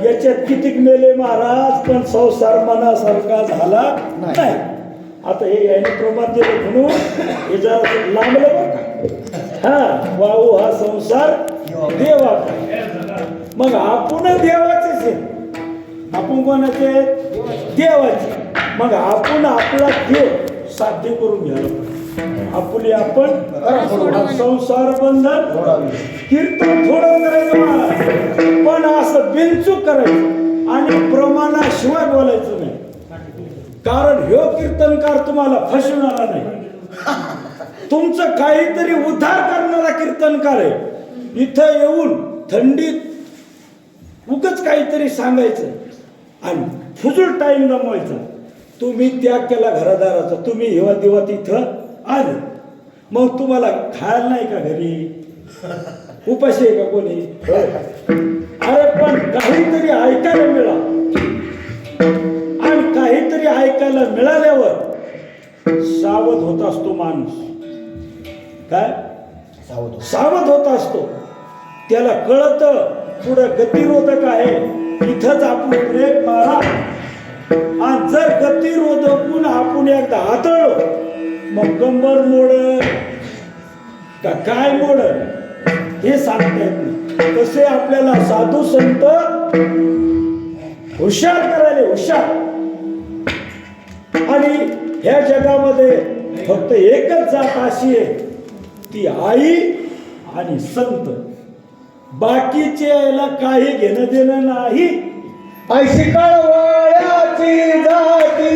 याच्यात कितीक मेले महाराज, पण संसार मनासारखा झाला नाही. आता हे याने प्रमाण दिलं म्हणून हे जरा लांबलं बरं का. हा वाहू हा संसार देवाचा. मग आपण देवाचेच आहे. आपण कोणाचे? देवाचे. मग आपण आपला देव साध्य करून घ्यायला पाहिजे. आपली आपण संसार बंधन कीर्तन थोडं करायचं महाराज, पण असं बिनचूक करायचं आणि प्रमाणाशिवाय बोलायचं नाही. कारण ह्यो कीर्तनकार तुम्हाला फसवणारा नाही, तुमचं काहीतरी उद्धार करणारा कीर्तनकार आहे. इथं येऊन थंडीत उगच काहीतरी सांगायचं आणि फुजूल टाइम गमवायचा. तुम्ही त्याग केला घरादाराचा, तुम्ही हिवा दिवा तिथं आले, मग तुम्हाला खायला नाही का घरी? उपाशी आहे का कोणी? अरे पण काहीतरी ऐकायला मिळा, आणि काहीतरी ऐकायला मिळाल्यावर सावध होत असतो माणूस. काय सावध होत असतो? त्याला कळतं पुढं गतिरोधक आहे, इथंच आपण ब्रेक मारा. आणि जर गतिरोधकून आपण एकदा हातळलो, मग कंबर मोडल का काय मोडल हे सांगता येत नाही. तसे आपल्याला साधू संत हुशार करायला, हुशार. आणि ह्या जगामध्ये फक्त एकच जात अशी आहे, ती आई आणि संत. बाकीचे याला काही घेणं देणं नाही. ऐशी कळवळ्याची जाती